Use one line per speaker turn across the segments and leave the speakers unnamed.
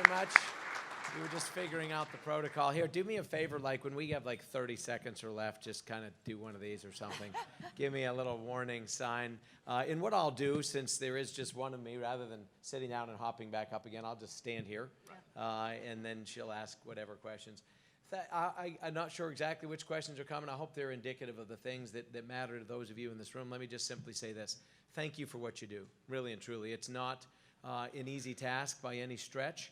much. We were just figuring out the protocol here. Do me a favor, like when we have like 30 seconds or left, just kind of do one of these or something. Give me a little warning sign. And what I'll do, since there is just one of me, rather than sitting down and hopping back up again, I'll just stand here, and then she'll ask whatever questions. I'm not sure exactly which questions are coming. I hope they're indicative of the things that matter to those of you in this room. Let me just simply say this. Thank you for what you do, really and truly. It's not an easy task by any stretch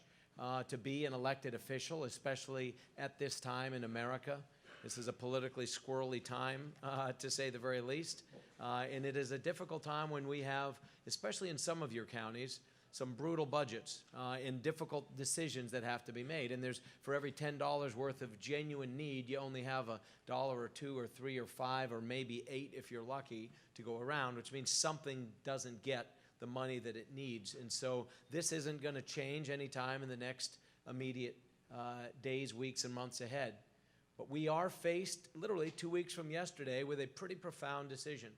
to be an elected official, especially at this time in America. This is a politically squirrely time, to say the very least. And it is a difficult time when we have, especially in some of your counties, some brutal budgets and difficult decisions that have to be made. And there's, for every $10 worth of genuine need, you only have $1 or $2 or $3 or $5 or maybe $8 if you're lucky to go around, which means something doesn't get the money that it needs. And so this isn't going to change anytime in the next immediate days, weeks, and months ahead. But we are faced, literally 2 weeks from yesterday, with a pretty profound decision.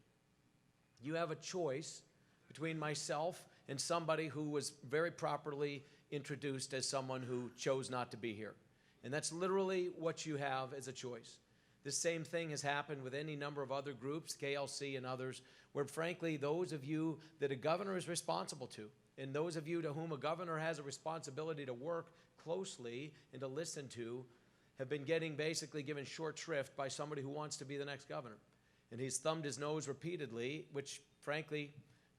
You have a choice between myself and somebody who was very properly introduced as someone who chose not to be here. And that's literally what you have as a choice. The same thing has happened with any number of other groups, KLC and others, where frankly those of you that a governor is responsible to, and those of you to whom a governor has a responsibility to work closely and to listen to, have been getting basically given short shrift by somebody who wants to be the next governor. And he's thumbed his nose repeatedly, which frankly,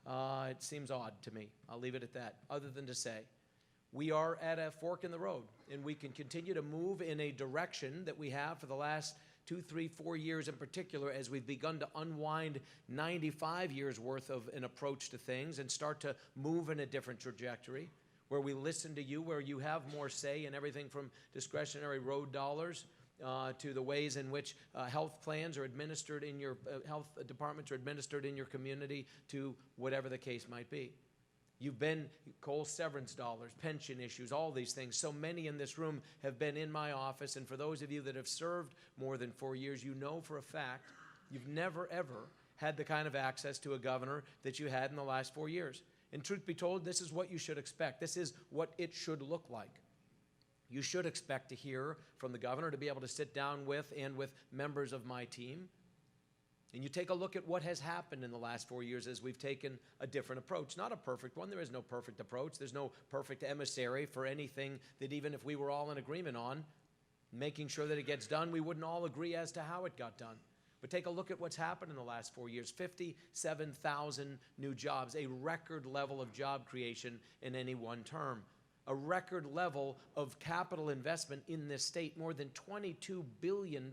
it seems odd to me. I'll leave it at that, other than to say, we are at a fork in the road, and we can continue to move in a direction that we have for the last 2, 3, 4 years in particular, as we've begun to unwind 95 years worth of an approach to things and start to move in a different trajectory, where we listen to you, where you have more say in everything from discretionary road dollars to the ways in which health plans are administered in your health departments are administered in your community, to whatever the case might be. You've been coal severance dollars, pension issues, all these things. So many in this room have been in my office, and for those of you that have served more than 4 years, you know for a fact you've never, ever had the kind of access to a governor that you had in the last 4 years. And truth be told, this is what you should expect. This is what it should look like. You should expect to hear from the governor, to be able to sit down with and with members of my team. And you take a look at what has happened in the last 4 years as we've taken a different approach. Not a perfect one. There is no perfect approach. There's no perfect emissary for anything that, even if we were all in agreement on, making sure that it gets done, we wouldn't all agree as to how it got done. But take a look at what's happened in the last 4 years. 57,000 new jobs, a record level of job creation in any one term. A record level of capital investment in this state, more than $22 billion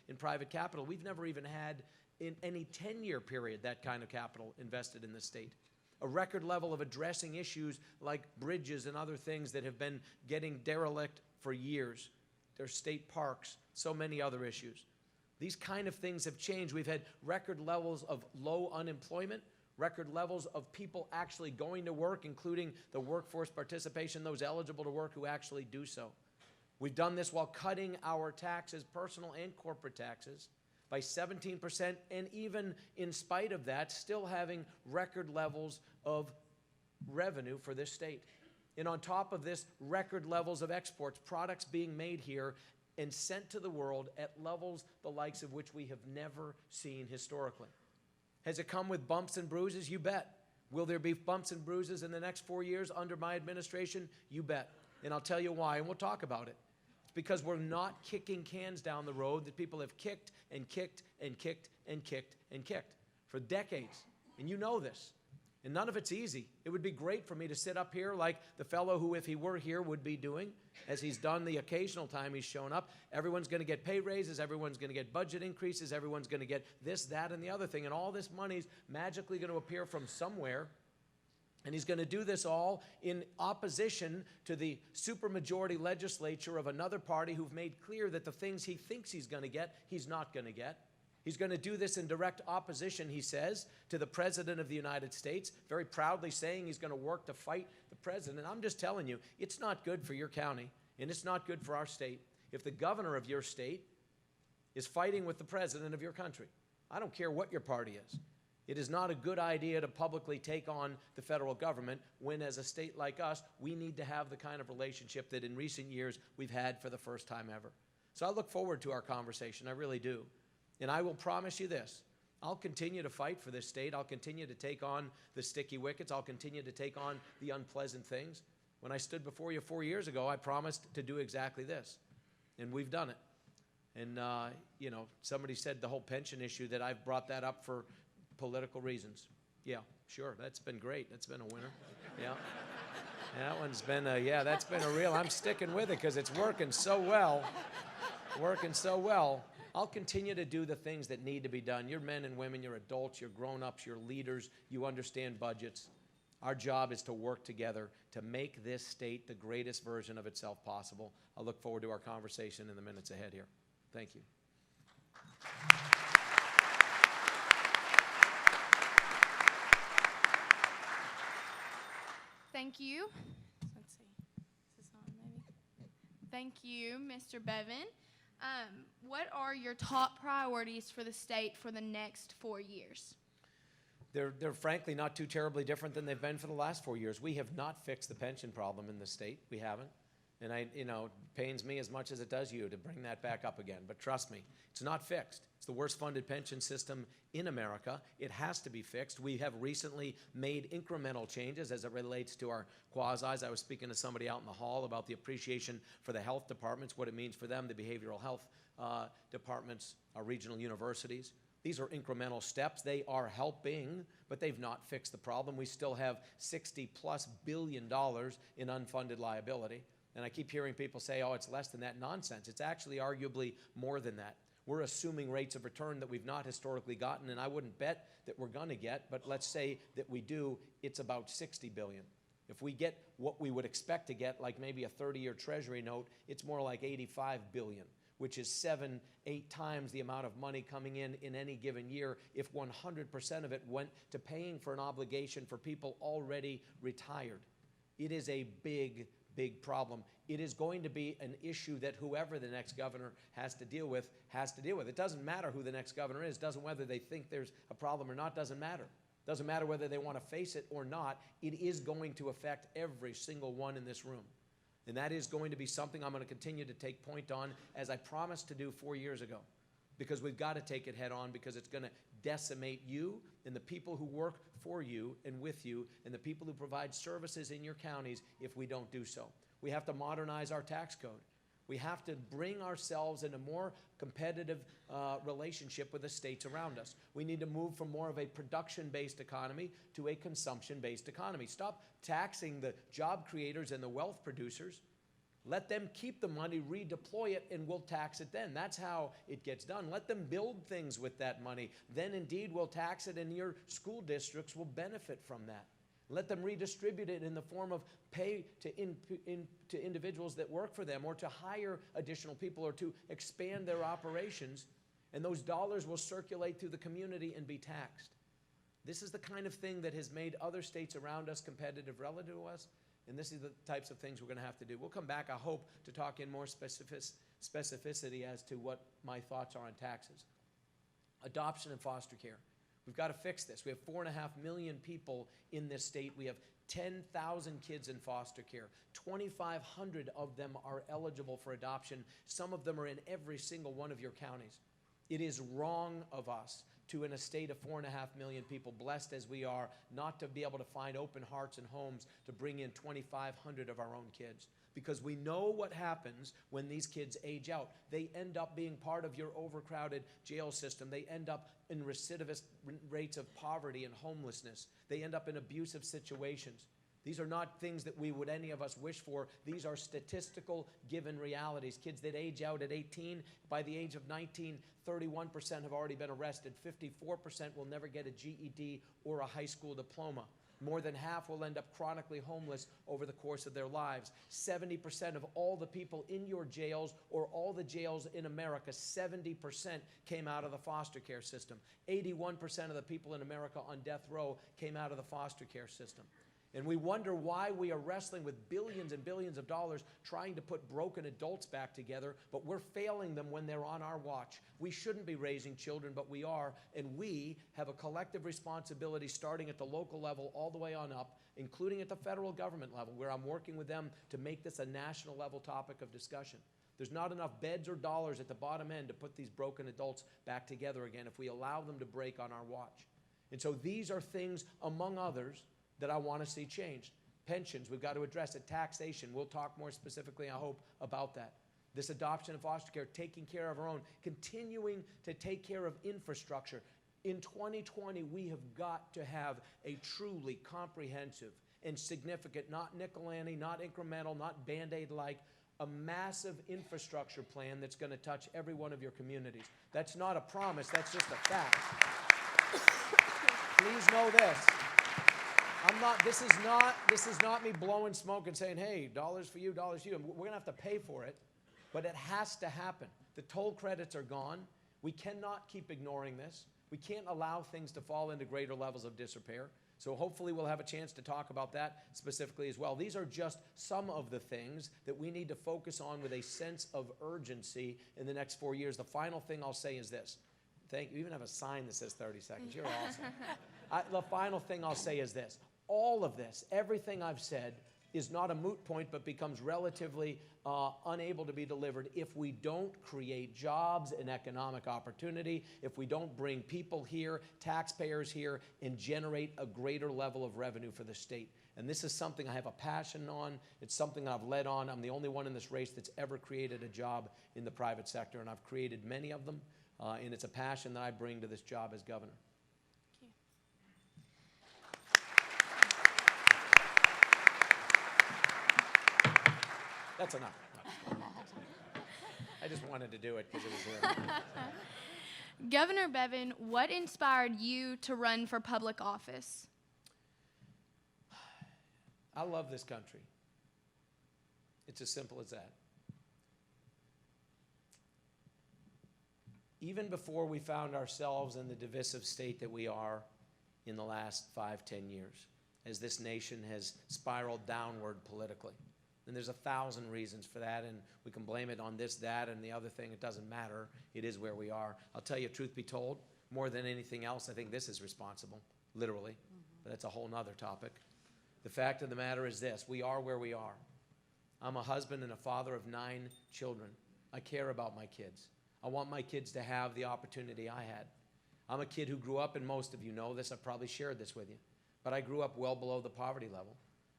in private capital. We've never even had in any 10-year period that kind of capital invested in this state. A record level of addressing issues like bridges and other things that have been getting derelict for years. There's state parks, so many other issues. These kind of things have changed. We've had record levels of low unemployment, record levels of people actually going to work, including the workforce participation, those eligible to work who actually do so. We've done this while cutting our taxes, personal and corporate taxes, by 17%, and even in spite of that, still having record levels of revenue for this state. And on top of this, record levels of exports, products being made here and sent to the world at levels the likes of which we have never seen historically. Has it come with bumps and bruises? You bet. Will there be bumps and bruises in the next 4 years under my administration? You bet. And I'll tell you why, and we'll talk about it. It's because we're not kicking cans down the road that people have kicked and kicked and kicked and kicked and kicked for decades. And you know this. And none of it's easy. It would be great for me to sit up here like the fellow who, if he were here, would be doing, as he's done the occasional time he's shown up. Everyone's going to get pay raises. Everyone's going to get budget increases. Everyone's going to get this, that, and the other thing. And all this money's magically going to appear from somewhere. And he's going to do this all in opposition to the supermajority legislature of another party who've made clear that the things he thinks he's going to get, he's not going to get. He's going to do this in direct opposition, he says, to the President of the United States, very proudly saying he's going to work to fight the President. I'm just telling you, it's not good for your county, and it's not good for our state if the governor of your state is fighting with the President of your country. I don't care what your party is. It is not a good idea to publicly take on the federal government when, as a state like us, we need to have the kind of relationship that in recent years we've had for the first time ever. So I look forward to our conversation, I really do. And I will promise you this, I'll continue to fight for this state. I'll continue to take on the sticky wickets. I'll continue to take on the unpleasant things. When I stood before you 4 years ago, I promised to do exactly this, and we've done it. And, you know, somebody said the whole pension issue, that I've brought that up for political reasons. Yeah, sure, that's been great. That's been a winner. Yeah. That one's been that's been a real, I'm sticking with it because it's working so well. Working so well. I'll continue to do the things that need to be done. You're men and women, you're adults, you're grown-ups, you're leaders, you understand budgets. Our job is to work together to make this state the greatest version of itself possible. I look forward to our conversation in the minutes ahead here. Thank you.
Thank you. Let's see. Is this on maybe? Thank you, Mr. Bevin. What are your top priorities for the state for the next 4 years?
They're frankly not too terribly different than they've been for the last 4 years. We have not fixed the pension problem in the state. We haven't. And it pains me as much as it does you to bring that back up again. But trust me, it's not fixed. It's the worst funded pension system in America. It has to be fixed. We have recently made incremental changes as it relates to our quasis. I was speaking to somebody out in the hall about the appreciation for the health departments, what it means for them, the behavioral health departments, our regional universities. These are incremental steps. They are helping, but they've not fixed the problem. We still have $60+ billion in unfunded liability. And I keep hearing people say, oh, it's less than that. Nonsense. It's actually arguably more than that. We're assuming rates of return that we've not historically gotten, and I wouldn't bet that we're going to get, but let's say that we do, it's about $60 billion. If we get what we would expect to get, like maybe a 30-year Treasury note, it's more like $85 billion, which is 7-8 times the amount of money coming in any given year if 100% of it went to paying for an obligation for people already retired. It is a big problem. It is going to be an issue that whoever the next governor has to deal with. It doesn't matter who the next governor is. Doesn't whether they think there's a problem or not, doesn't matter. Doesn't matter whether they want to face it or not. It is going to affect every single one in this room. And that is going to be something I'm going to continue to take point on, as I promised to do 4 years ago. Because we've got to take it head on, because it's going to decimate you and the people who work for you and with you and the people who provide services in your counties if we don't do so. We have to modernize our tax code. We have to bring ourselves in a more competitive relationship with the states around us. We need to move from more of a production-based economy to a consumption-based economy. Stop taxing the job creators and the wealth producers. Let them keep the money, redeploy it, and we'll tax it then. That's how it gets done. Let them build things with that money. Then indeed we'll tax it, and your school districts will benefit from that. Let them redistribute it in the form of pay to individuals that work for them, or to hire additional people, or to expand their operations, and those dollars will circulate through the community and be taxed. This is the kind of thing that has made other states around us competitive relative to us, and this is the types of things we're going to have to do. We'll come back, I hope, to talk in more specificity as to what my thoughts are on taxes. Adoption and foster care. We've got to fix this. We have 4.5 million people in this state. We have 10,000 kids in foster care. 2,500 of them are eligible for adoption. Some of them are in every single one of your counties. It is wrong of us to, in a state of 4.5 million people, blessed as we are, not to be able to find open hearts and homes to bring in 2,500 of our own kids. Because we know what happens when these kids age out. They end up being part of your overcrowded jail system. They end up in recidivist rates of poverty and homelessness. They end up in abusive situations. These are not things that we would any of us wish for. These are statistical given realities. Kids that age out at 18, by the age of 19, 31% have already been arrested. 54% will never get a GED or a high school diploma. More than half will end up chronically homeless over the course of their lives. 70% of all the people in your jails, or all the jails in America, 70% came out of the foster care system. 81% of the people in America on death row came out of the foster care system. And we wonder why we are wrestling with billions and billions of dollars trying to put broken adults back together, but we're failing them when they're on our watch. We shouldn't be raising children, but we are, and we have a collective responsibility starting at the local level all the way on up, including at the federal government level, where I'm working with them to make this a national level topic of discussion. There's not enough beds or dollars at the bottom end to put these broken adults back together again if we allow them to break on our watch. And so these are things, among others, that I want to see changed. Pensions, we've got to address it. Taxation, we'll talk more specifically, I hope, about that. This adoption and foster care, taking care of our own, continuing to take care of infrastructure. In 2020, we have got to have a truly comprehensive and significant, not nickel-ante, not incremental, not Band-Aid-like, a massive infrastructure plan that's going to touch every one of your communities. That's not a promise, that's just a fact. Please know this. This is not me blowing smoke and saying, hey, dollars for you, dollars for you. We're going to have to pay for it, but it has to happen. The toll credits are gone. We cannot keep ignoring this. We can't allow things to fall into greater levels of disrepair. So hopefully we'll have a chance to talk about that specifically as well. These are just some of the things that we need to focus on with a sense of urgency in the next 4 years. The final thing I'll say is this. Thank you. You even have a sign that says 30 seconds. You're awesome. The final thing I'll say is this. All of this, everything I've said, is not a moot point, but becomes relatively unable to be delivered if we don't create jobs and economic opportunity, if we don't bring people here, taxpayers here, and generate a greater level of revenue for the state. And this is something I have a passion on. It's something I've led on. I'm the only one in this race that's ever created a job in the private sector, and I've created many of them, and it's a passion that I bring to this job as governor. That's enough. I just wanted to do it because it was there.
Governor Bevin, what inspired you to run for public office?
I love this country. It's as simple as that. Even before we found ourselves in the divisive state that we are in the last 5-10 years, as this nation has spiraled downward politically. And there's 1,000 reasons for that, and we can blame it on this, that, and the other thing. It doesn't matter. It is where we are. I'll tell you, truth be told, more than anything else, I think this is responsible, literally. But that's a whole nother topic. The fact of the matter is this. We are where we are. I'm a husband and a father of 9 children. I care about my kids. I want my kids to have the opportunity I had. I'm a kid who grew up, and most of you know this. I've probably shared this with you. But I grew up well below the poverty level.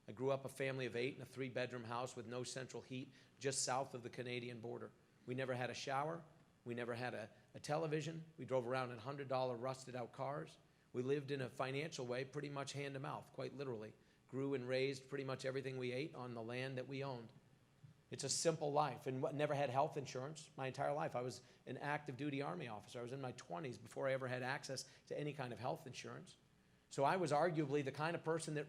I grew up a family of 8 in a 3-bedroom house with no central heat just south of the Canadian border. We never had a shower. We never had a television. We drove around in $100 rusted out cars. We lived in a financial way pretty much hand to mouth, quite literally. Grew and raised pretty much everything we ate on the land that we owned. It's a simple life, and never had health insurance my entire life. I was an active duty Army officer. I was in my 20s before I ever had access to any kind of health insurance. So I was arguably the kind of person that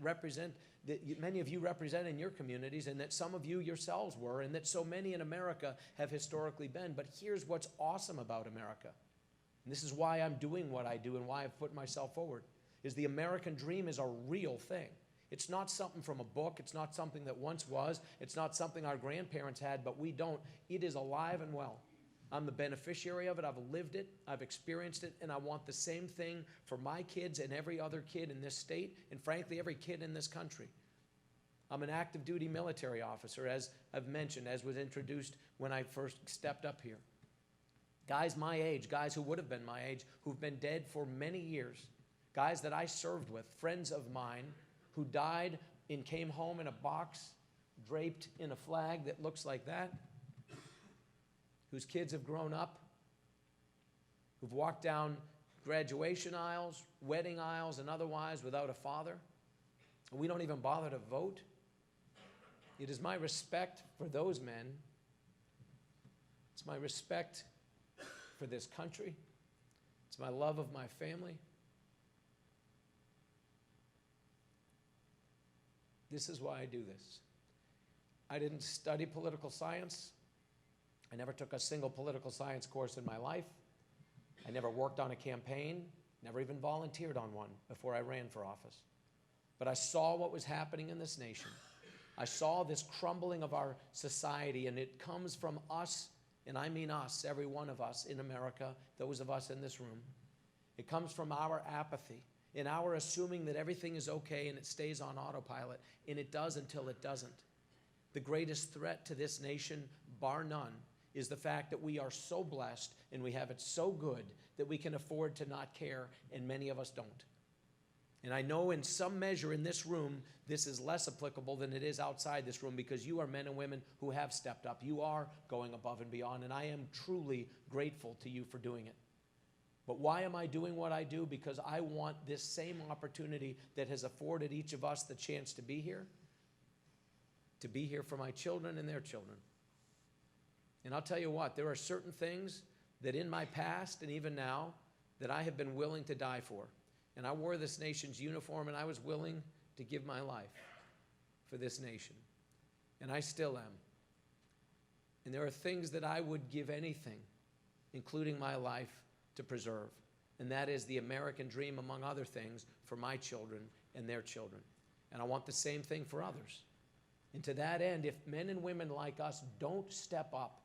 many of you represent in your communities, and that some of you yourselves were, and that so many in America have historically been. But here's what's awesome about America, and this is why I'm doing what I do and why I've put myself forward, is the American dream is a real thing. It's not something from a book. It's not something that once was. It's not something our grandparents had, but we don't. It is alive and well. I'm the beneficiary of it. I've lived it. I've experienced it. And I want the same thing for my kids and every other kid in this state, and frankly, every kid in this country. I'm an active duty military officer, as I've mentioned, as was introduced when I first stepped up here. Guys my age, guys who would have been my age, who've been dead for many years, guys that I served with, friends of mine who died and came home in a box draped in a flag that looks like that, whose kids have grown up, who've walked down graduation aisles, wedding aisles, and otherwise without a father. And we don't even bother to vote. It is my respect for those men. It's my respect for this country. It's my love of my family. This is why I do this. I didn't study political science. I never took a single political science course in my life. I never worked on a campaign, never even volunteered on one before I ran for office. but I saw what was happening in this nation. I saw this crumbling of our society, and it comes from us, and I mean us, every one of us in America, those of us in this room. It comes from our apathy, in our assuming that everything is okay and it stays on autopilot, and it does until it doesn't. The greatest threat to this nation, bar none, is the fact that we are so blessed and we have it so good that we can afford to not care, and many of us don't. And I know in some measure in this room, this is less applicable than it is outside this room, because you are men and women who have stepped up. You are going above and beyond, and I am truly grateful to you for doing it. But why am I doing what I do? Because I want this same opportunity that has afforded each of us the chance to be here for my children and their children. And I'll tell you what, there are certain things that in my past and even now that I have been willing to die for. And I wore this nation's uniform, and I was willing to give my life for this nation. And I still am. And there are things that I would give anything, including my life, to preserve. And that is the American dream, among other things, for my children and their children. And I want the same thing for others. And to that end, if men and women like us don't step up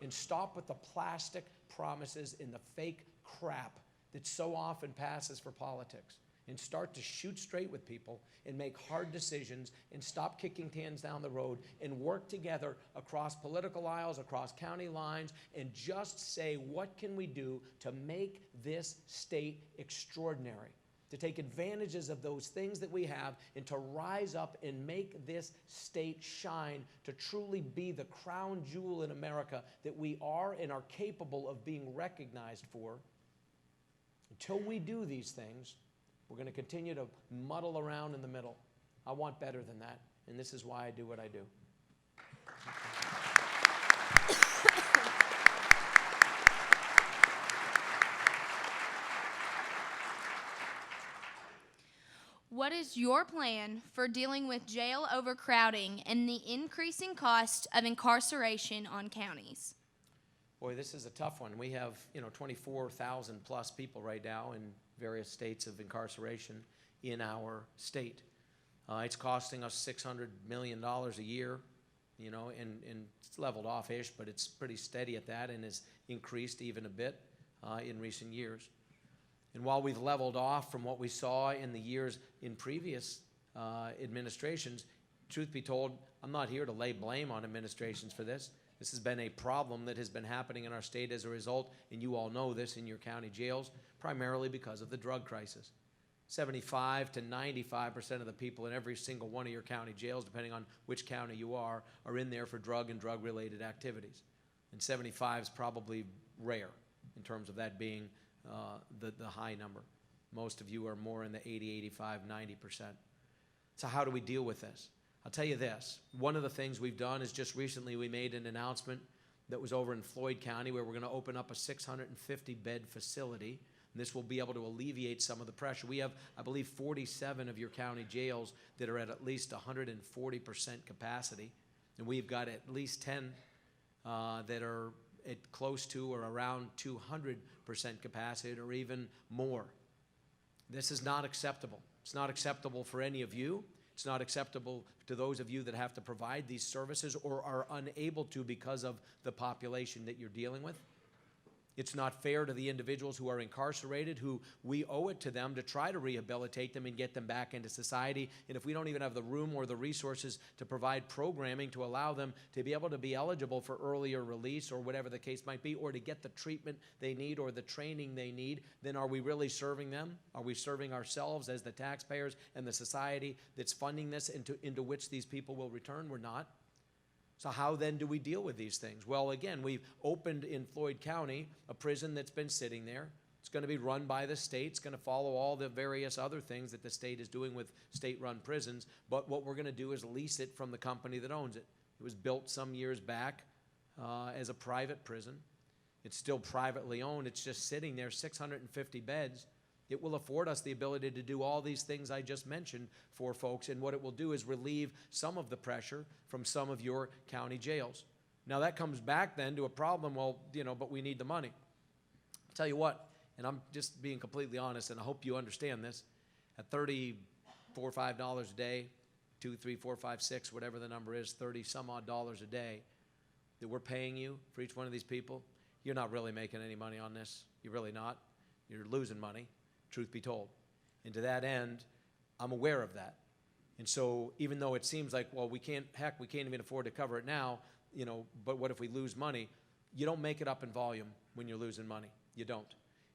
and stop with the plastic promises and the fake crap that so often passes for politics, and start to shoot straight with people and make hard decisions and stop kicking cans down the road and work together across political aisles, across county lines, and just say, what can we do to make this state extraordinary? To take advantages of those things that we have and to rise up and make this state shine, to truly be the crown jewel in America that we are and are capable of being recognized for. Until we do these things, we're going to continue to muddle around in the middle. I want better than that, and this is why I do what I do.
What is your plan for dealing with jail overcrowding and the increasing cost of incarceration on counties?
Boy, this is a tough one. We have, 24,000 plus people right now in various states of incarceration in our state. It's costing us $600 million a year, and it's leveled off-ish, but it's pretty steady at that and has increased even a bit in recent years. And while we've leveled off from what we saw in the years in previous administrations, truth be told, I'm not here to lay blame on administrations for this. This has been a problem that has been happening in our state as a result, and you all know this in your county jails, primarily because of the drug crisis. 75 to 95% of the people in every single one of your county jails, depending on which county you are in there for drug and drug-related activities. And 75 is probably rare in terms of that being the high number. Most of you are more in the 80, 85, 90%. So how do we deal with this? I'll tell you this. One of the things we've done is just recently we made an announcement that was over in Floyd County where we're going to open up a 650-bed facility. And this will be able to alleviate some of the pressure. We have, I believe, 47 of your county jails that are at least 140% capacity. And we've got at least 10 that are at close to or around 200% capacity or even more. This is not acceptable. It's not acceptable for any of you. It's not acceptable to those of you that have to provide these services or are unable to because of the population that you're dealing with. It's not fair to the individuals who are incarcerated, who we owe it to them to try to rehabilitate them and get them back into society. And if we don't even have the room or the resources to provide programming to allow them to be able to be eligible for earlier release or whatever the case might be, or to get the treatment they need or the training they need, then are we really serving them? Are we serving ourselves as the taxpayers and the society that's funding this into which these people will return? We're not. So how then do we deal with these things? Well, again, we've opened in Floyd County a prison that's been sitting there. It's going to be run by the state. It's going to follow all the various other things that the state is doing with state-run prisons. But what we're going to do is lease it from the company that owns it. It was built some years back as a private prison. It's still privately owned. It's just sitting there, 650 beds. It will afford us the ability to do all these things I just mentioned for folks, and what it will do is relieve some of the pressure from some of your county jails. Now that comes back then to a problem, well, but we need the money. I'll tell you what, and I'm just being completely honest, and I hope you understand this, at 30 $4 or $5 a day, 2, 3, 4, 5, 6, whatever the number is, 30 some odd dollars a day that we're paying you for each one of these people, you're not really making any money on this. You're really not. You're losing money, truth be told. And to that end, I'm aware of that. And so even though it seems like, well, we can't even afford to cover it now, but what if we lose money? You don't make it up in volume when you're losing money. You don't.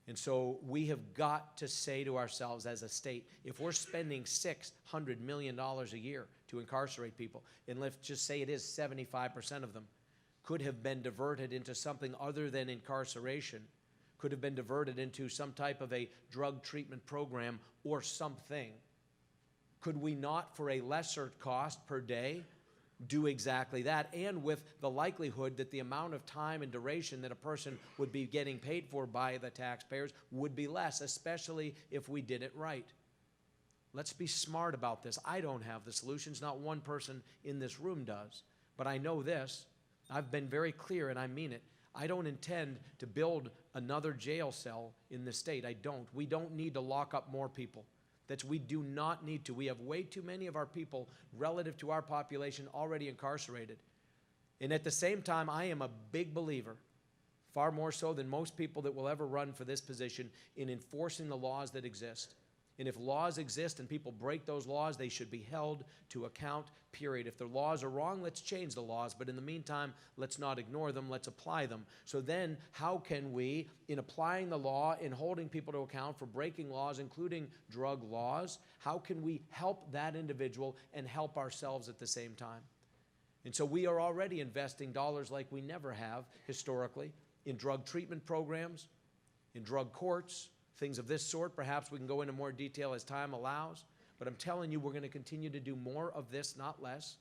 And so we have got to say to ourselves as a state, if we're spending $600 million a year to incarcerate people, and let's just say it is 75% of them, could have been diverted into something other than incarceration, could have been diverted into some type of a drug treatment program or something. Could we not, for a lesser cost per day, do exactly that, and with the likelihood that the amount of time and duration that a person would be getting paid for by the taxpayers would be less, especially if we did it right? Let's be smart about this. I don't have the solutions. Not one person in this room does. But I know this. I've been very clear, and I mean it. I don't intend to build another jail cell in this state. I don't. We don't need to lock up more people. We do not need to. We have way too many of our people relative to our population already incarcerated. And at the same time, I am a big believer, far more so than most people that will ever run for this position, in enforcing the laws that exist. And if laws exist and people break those laws, they should be held to account, period. If the laws are wrong, let's change the laws. But in the meantime, let's not ignore them. Let's apply them. So then how can we, in applying the law, in holding people to account for breaking laws, including drug laws, how can we help that individual and help ourselves at the same time? And so we are already investing dollars like we never have historically in drug treatment programs, in drug courts, things of this sort. Perhaps we can go into more detail as time allows. But I'm telling you, we're going to continue to do more of this, not less.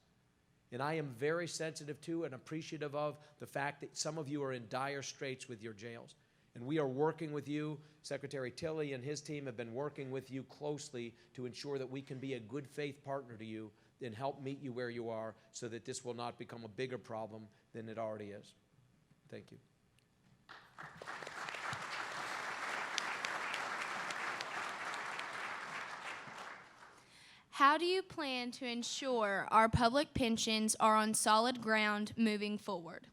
And I am very sensitive to and appreciative of the fact that some of you are in dire straits with your jails. And we are working with you. Secretary Tilley and his team have been working with you closely to ensure that we can be a good faith partner to you and help meet you where you are so that this will not become a bigger problem than it already is. Thank you.
How do you plan to ensure our public pensions are on solid ground moving forward?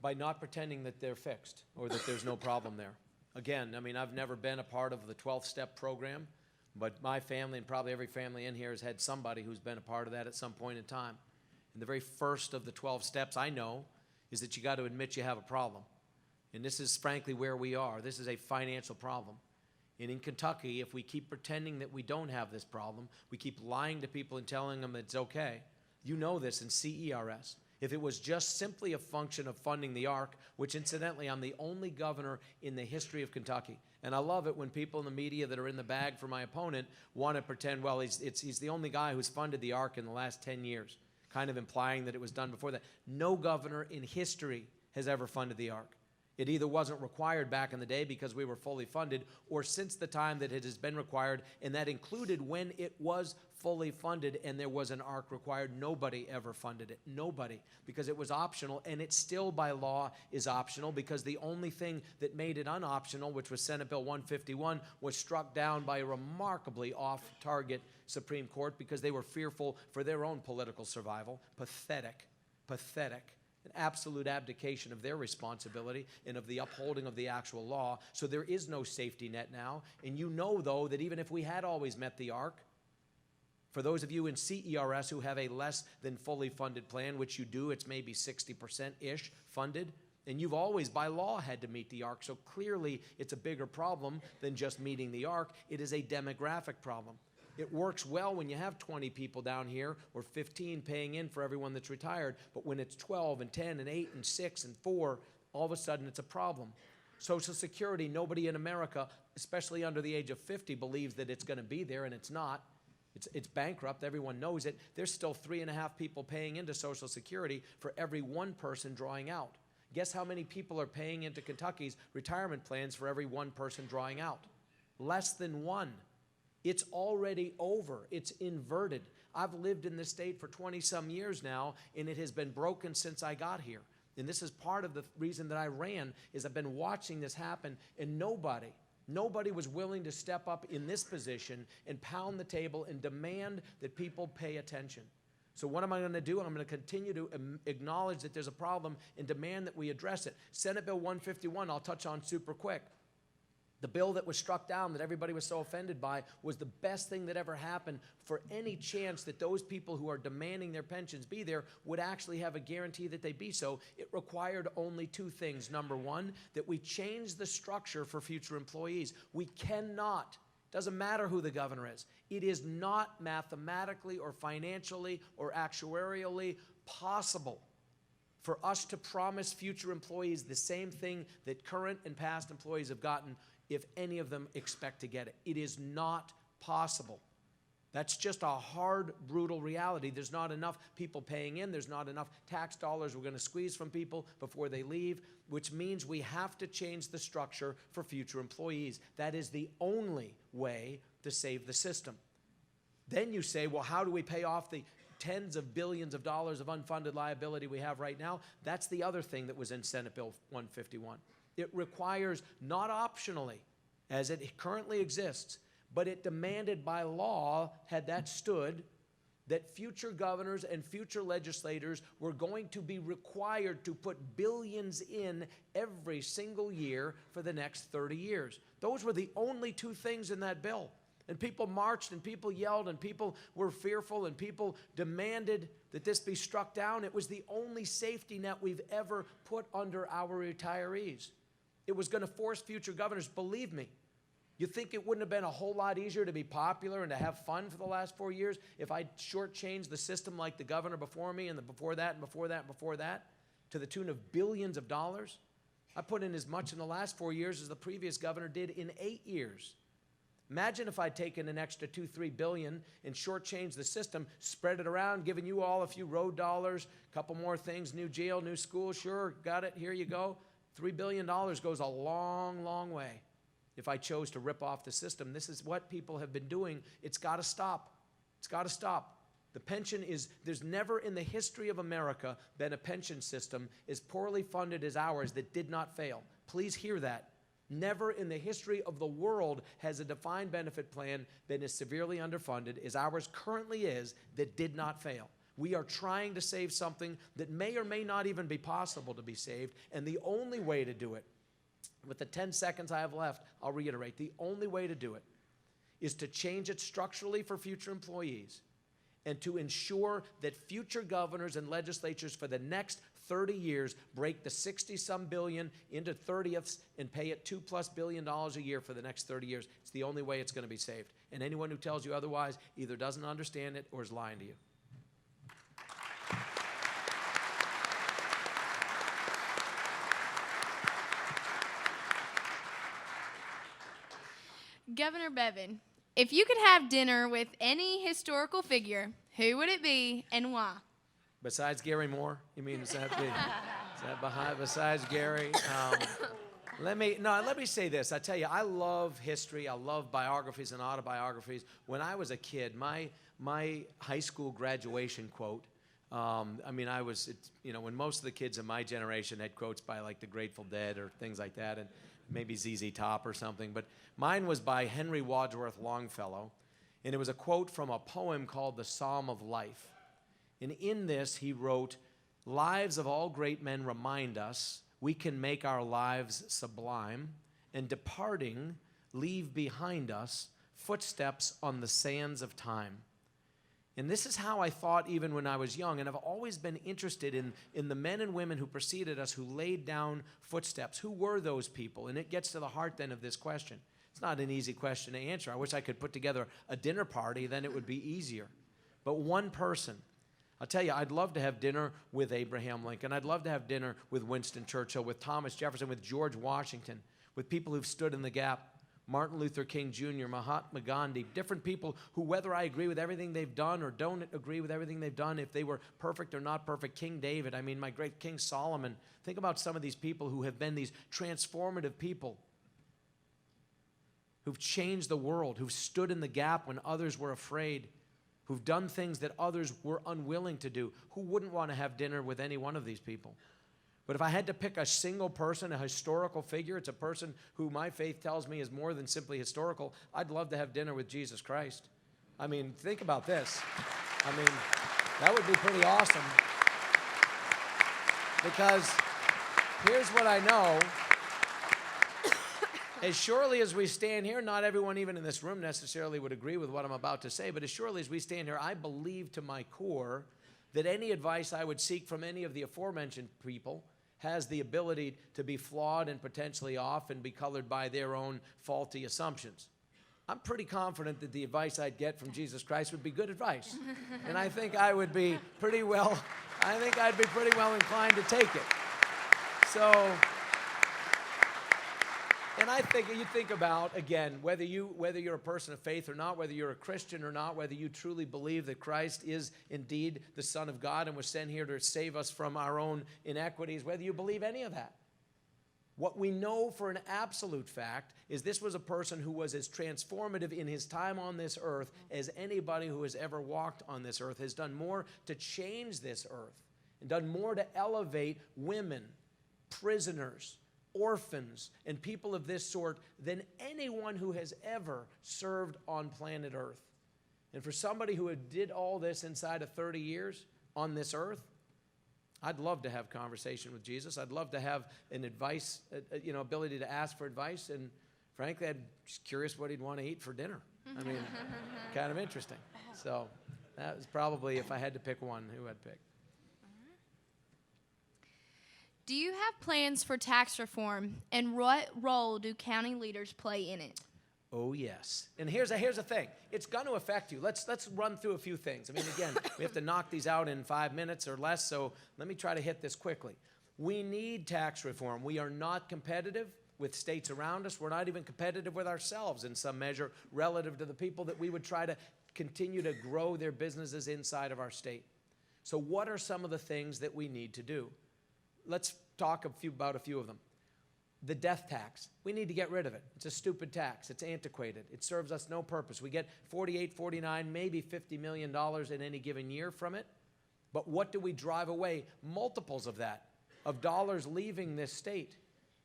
By not pretending that they're fixed or that there's no problem there. Again, I mean, I've never been a part of the 12th step program, but my family and probably every family in here has had somebody who's been a part of that at some point in time. And the very first of the 12 steps I know is that you got to admit you have a problem. And this is frankly where we are. This is a financial problem. And in Kentucky, if we keep pretending that we don't have this problem, we keep lying to people and telling them it's okay. You know this in CERS. If it was just simply a function of funding the ARC, which incidentally, I'm the only governor in the history of Kentucky. And I love it when people in the media that are in the bag for my opponent want to pretend, well, he's the only guy who's funded the ARC in the last 10 years, kind of implying that it was done before that. No governor in history has ever funded the ARC. It either wasn't required back in the day because we were fully funded, or since the time that it has been required, and that included when it was fully funded and there was an ARC required, nobody ever funded it. Nobody. Because it was optional, and it still by law is optional, because the only thing that made it unoptional, which was Senate Bill 151, was struck down by a remarkably off-target Supreme Court because they were fearful for their own political survival. Pathetic. Pathetic. An absolute abdication of their responsibility and of the upholding of the actual law. So there is no safety net now. And you know, though, that even if we had always met the ARC, for those of you in CERS who have a less than fully funded plan, which you do, it's maybe 60%-ish funded, and you've always, by law, had to meet the ARC. So clearly, it's a bigger problem than just meeting the ARC. It is a demographic problem. It works well when you have 20 people down here or 15 paying in for everyone that's retired. But when it's 12 and 10 and 8 and 6 and 4, all of a sudden it's a problem. Social Security, nobody in America, especially under the age of 50, believes that it's going to be there, and it's not. It's bankrupt. Everyone knows it. There's still 3.5 people paying into Social Security for every one person drawing out. Guess how many people are paying into Kentucky's retirement plans for every one person drawing out? Less than one. It's already over. It's inverted. I've lived in this state for 20-some years now, and it has been broken since I got here. And this is part of the reason that I ran, is I've been watching this happen, and nobody, Nobody was willing to step up in this position and pound the table and demand that people pay attention. So what am I going to do? I'm going to continue to acknowledge that there's a problem and demand that we address it. Senate Bill 151, I'll touch on super quick. The bill that was struck down that everybody was so offended by was the best thing that ever happened for any chance that those people who are demanding their pensions be there would actually have a guarantee that they be so. It required only two things. Number one, that we change the structure for future employees. We cannot, doesn't matter who the governor is, it is not mathematically or financially or actuarially possible for us to promise future employees the same thing that current and past employees have gotten if any of them expect to get it. It is not possible. That's just a hard, brutal reality. There's not enough people paying in. There's not enough tax dollars we're going to squeeze from people before they leave, which means we have to change the structure for future employees. That is the only way to save the system. Then you say, well, how do we pay off the tens of billions of dollars of unfunded liability we have right now? That's the other thing that was in Senate Bill 151. It requires, not optionally, as it currently exists, but it demanded by law, had that stood, that future governors and future legislators were going to be required to put billions in every single year for the next 30 years. Those were the only two things in that bill. And people marched and people yelled and people were fearful and people demanded that this be struck down. It was the only safety net we've ever put under our retirees. It was going to force future governors, believe me. You think it wouldn't have been a whole lot easier to be popular and to have fun for the last 4 years if I shortchanged the system like the governor before me and the before that and before that and before that to the tune of billions of dollars? I put in as much in the last 4 years as the previous governor did in 8 years. Imagine if I'd taken an extra $2-3 billion and shortchanged the system, spread it around, given you all a few road dollars, a couple more things, new jail, new school, sure, got it, here you go. $3 billion goes a long, long way. If I chose to rip off the system, this is what people have been doing. It's got to stop. It's got to stop. The pension is, there's never in the history of America been a pension system as poorly funded as ours that did not fail. Please hear that. Never in the history of the world has a defined benefit plan been as severely underfunded as ours currently is that did not fail. We are trying to save something that may or may not even be possible to be saved, and the only way to do it, with the 10 seconds I have left, I'll reiterate, the only way to do it is to change it structurally for future employees and to ensure that future governors and legislatures for the next 30 years break the 60-some billion into 30ths and pay it $2+ billion a year for the next 30 years. It's the only way it's going to be saved. And anyone who tells you otherwise either doesn't understand it or is lying to you.
Governor Bevin, if you could have dinner with any historical figure, who would it be and why?
Besides Gary Moore? You mean, is that besides Gary? Let me say this. I tell you, I love history. I love biographies and autobiographies. When I was a kid, my high school graduation quote, when most of the kids in my generation had quotes by like the Grateful Dead or things like that, and maybe ZZ Top or something, but mine was by Henry Wadsworth Longfellow, and it was a quote from a poem called The Psalm of Life. And in this, he wrote, "Lives of all great men remind us we can make our lives sublime, and departing, leave behind us footsteps on the sands of time." And this is how I thought even when I was young, and I've always been interested in the men and women who preceded us who laid down footsteps. Who were those people? And it gets to the heart then of this question. It's not an easy question to answer. I wish I could put together a dinner party, then it would be easier. But one person. I'll tell you, I'd love to have dinner with Abraham Lincoln. I'd love to have dinner with Winston Churchill, with Thomas Jefferson, with George Washington, with people who've stood in the gap. Martin Luther King Jr., Mahatma Gandhi, different people who, whether I agree with everything they've done or don't agree with everything they've done, if they were perfect or not perfect, King David, my great King Solomon. Think about some of these people who have been these transformative people, who've changed the world, who've stood in the gap when others were afraid, who've done things that others were unwilling to do. Who wouldn't want to have dinner with any one of these people? But if I had to pick a single person, a historical figure, it's a person who my faith tells me is more than simply historical, I'd love to have dinner with Jesus Christ. I mean, think about this. I mean, that would be pretty awesome. Because here's what I know. As surely as we stand here, not everyone even in this room necessarily would agree with what I'm about to say, but as surely as we stand here, I believe to my core that any advice I would seek from any of the aforementioned people has the ability to be flawed and potentially off and be colored by their own faulty assumptions. I'm pretty confident that the advice I'd get from Jesus Christ would be good advice. And I think I would be pretty well, I'd be pretty well inclined to take it. So, and I think you think about, again, whether you're a person of faith or not, whether you're a Christian or not, whether you truly believe that Christ is indeed the Son of God and was sent here to save us from our own inequities, whether you believe any of that. What we know for an absolute fact is this was a person who was as transformative in his time on this earth as anybody who has ever walked on this earth, has done more to change this earth and done more to elevate women, prisoners, orphans, and people of this sort than anyone who has ever served on planet Earth. And for somebody who did all this inside of 30 years on this earth, I'd love to have conversation with Jesus. I'd love to have an advice, ability to ask for advice. And frankly, I'm just curious what he'd want to eat for dinner. I mean, kind of interesting. So that was probably, if I had to pick one, who I'd pick.
Do you have plans for tax reform, and what role do county leaders play in it?
Oh, yes. And here's the thing. It's going to affect you. Let's run through a few things. I mean, again, we have to knock these out in 5 minutes or less, so let me try to hit this quickly. We need tax reform. We are not competitive with states around us. We're not even competitive with ourselves in some measure relative to the people that we would try to continue to grow their businesses inside of our state. So what are some of the things that we need to do? Let's talk about a few of them. The death tax. We need to get rid of it. It's a stupid tax. It's antiquated. It serves us no purpose. We get 48, 49, maybe $50 million in any given year from it. But what do we drive away? Multiples of that, of dollars leaving this state.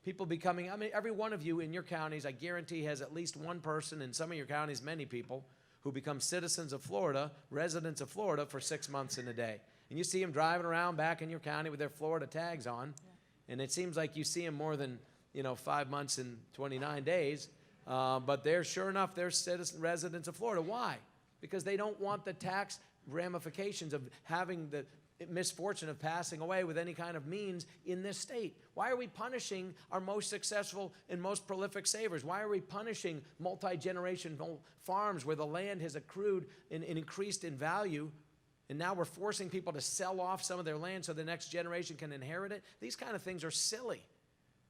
People becoming, I mean, every one of you in your counties, I guarantee, has at least one person, in some of your counties, many people, who become citizens of Florida, residents of Florida for 6 months in a day. And you see them driving around back in your county with their Florida tags on. And it seems like you see them more than 5 months and 29 days, but they're sure enough, they're residents of Florida. Why? Because they don't want the tax ramifications of having the misfortune of passing away with any kind of means in this state. Why are we punishing our most successful and most prolific savers? Why are we punishing multi-generational farms where the land has accrued and increased in value? And now we're forcing people to sell off some of their land so the next generation can inherit it. These kind of things are silly.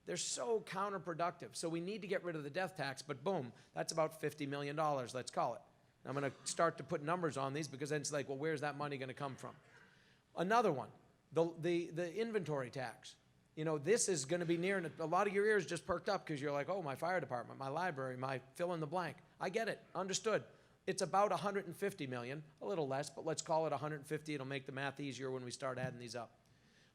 They're so counterproductive. So we need to get rid of the death tax, but boom, that's about $50 million, let's call it. I'm going to start to put numbers on these because then it's like, well, where's that money going to come from? Another one, the inventory tax. This is going to be near, and a lot of your ears just perked up because you're like, oh, my fire department, my library, my fill in the blank. I get it, understood. It's about $150 million, a little less, but let's call it 150. It'll make the math easier when we start adding these up.